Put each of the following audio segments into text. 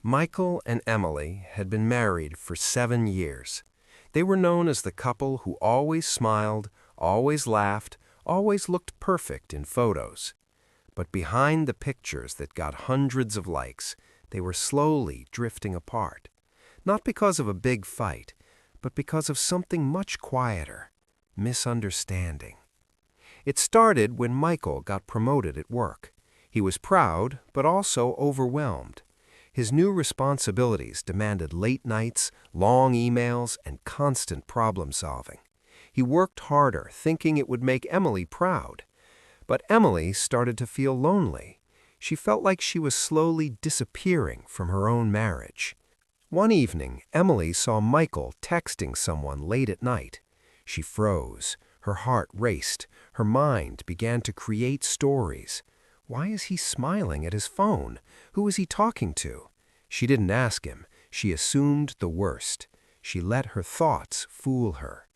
Michael and Emily had been married for 7 years. They were known as the couple who always smiled, always laughed, always looked perfect in photos. But behind the pictures that got hundreds of likes, they were slowly drifting apart. Not because of a big fight, but because of something much quieter: misunderstanding. It started when Michael got promoted at work. He was proud, but also overwhelmed. His new responsibilities demanded late nights, long emails, and constant problem-solving. He worked harder, thinking it would make Emily proud. But Emily started to feel lonely. She felt like she was slowly disappearing from her own marriage. One evening, Emily saw Michael texting someone late at night. She froze. Her heart raced. Her mind began to create stories. Why is he smiling at his phone? Who is he talking to? She didn't ask him. She assumed the worst. She let her thoughts fool her.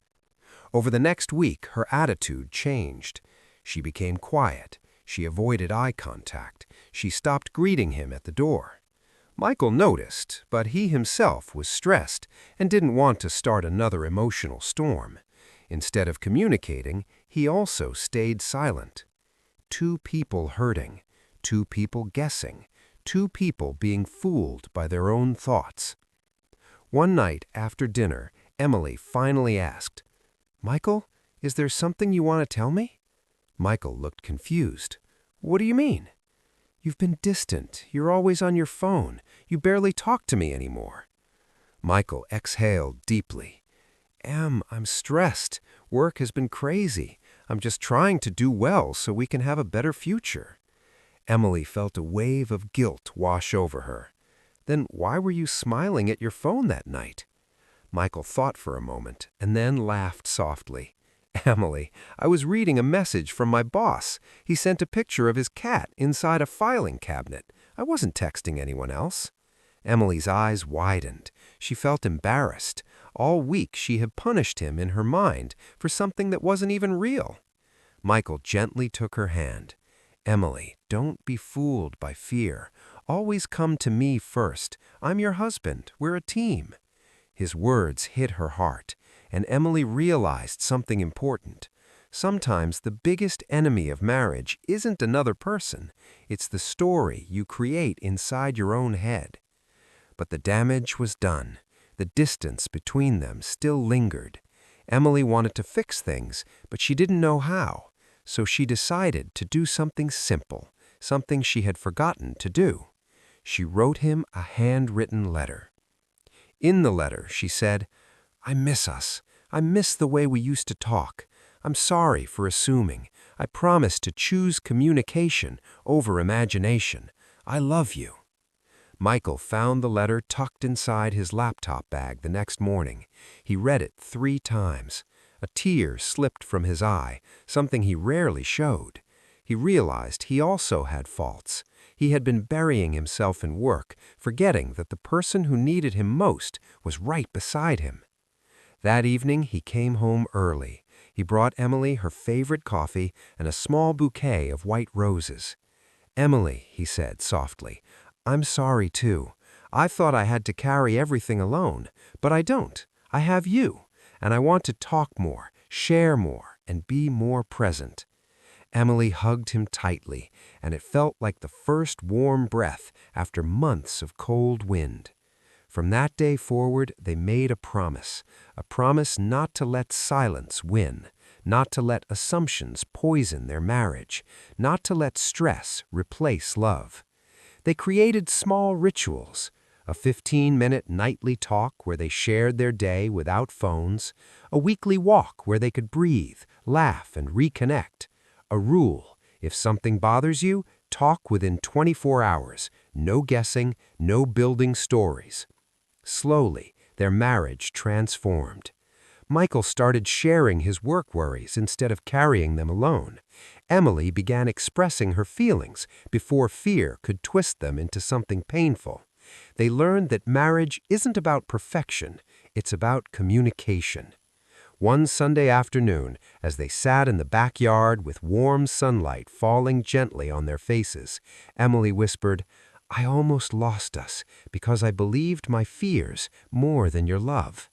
Over the next week, her attitude changed. She became quiet. She avoided eye contact. She stopped greeting him at the door. Michael noticed, but he himself was stressed and didn't want to start another emotional storm. Instead of communicating, he also stayed silent. Two people hurting, two people guessing, two people being fooled by their own thoughts. One night after dinner, Emily finally asked, "Michael, is there something you want to tell me?" Michael looked confused. "What do you mean?" "You've been distant. You're always on your phone. You barely talk to me anymore." Michael exhaled deeply. I'm stressed. Work has been crazy. I'm just trying to do well so we can have a better future." Emily felt a wave of guilt wash over her. "Then why were you smiling at your phone that night?" Michael thought for a moment and then laughed softly. "Emily, I was reading a message from my boss. He sent a picture of his cat inside a filing cabinet. I wasn't texting anyone else." Emily's eyes widened. She felt embarrassed. All week she had punished him in her mind for something that wasn't even real. Michael gently took her hand. "Emily, don't be fooled by fear. Always come to me first. I'm your husband. We're a team." His words hit her heart, and Emily realized something important. Sometimes the biggest enemy of marriage isn't another person. It's the story you create inside your own head. But the damage was done. The distance between them still lingered. Emily wanted to fix things, but she didn't know how. So she decided to do something simple, something she had forgotten to do. She wrote him a handwritten letter. In the letter, she said, "I miss us. I miss the way we used to talk. I'm sorry for assuming. I promise to choose communication over imagination. I love you." Michael found the letter tucked inside his laptop bag the next morning. He read it 3 times. A tear slipped from his eye, something he rarely showed. He realized he also had faults. He had been burying himself in work, forgetting that the person who needed him most was right beside him. That evening he came home early. He brought Emily her favorite coffee and a small bouquet of white roses. "Emily," he said softly, "I'm sorry too. I thought I had to carry everything alone, but I don't. I have you, and I want to talk more, share more, and be more present." Emily hugged him tightly, and it felt like the first warm breath after months of cold wind. From that day forward, they made a promise not to let silence win, not to let assumptions poison their marriage, not to let stress replace love. They created small rituals, a 15-minute nightly talk where they shared their day without phones, a weekly walk where they could breathe, laugh, and reconnect. A rule: if something bothers you, talk within 24 hours. No guessing, no building stories. Slowly, their marriage transformed. Michael started sharing his work worries instead of carrying them alone. Emily began expressing her feelings before fear could twist them into something painful. They learned that marriage isn't about perfection, it's about communication. One Sunday afternoon, as they sat in the backyard with warm sunlight falling gently on their faces, Emily whispered, I almost lost us because I believed my fears more than your love."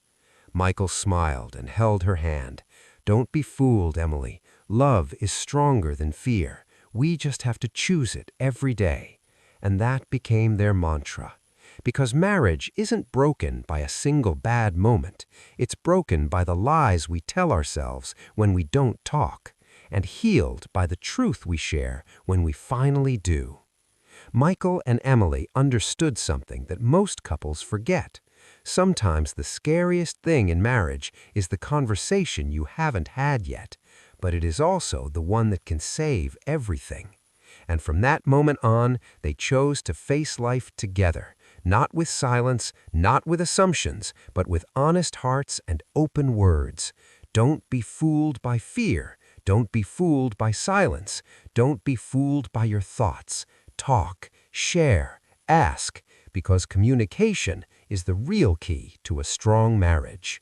Michael smiled and held her hand. "Don't be fooled, Emily. Love is stronger than fear. We just have to choose it every day." And that became their mantra. Because marriage isn't broken by a single bad moment. It's broken by the lies we tell ourselves when we don't talk, and healed by the truth we share when we finally do. Michael and Emily understood something that most couples forget. Sometimes the scariest thing in marriage is the conversation you haven't had yet, but it is also the one that can save everything. And from that moment on, they chose to face life together, not with silence, not with assumptions, but with honest hearts and open words. Don't be fooled by fear. Don't be fooled by silence. Don't be fooled by your thoughts. Talk, share, ask, because communication is the real key to a strong marriage.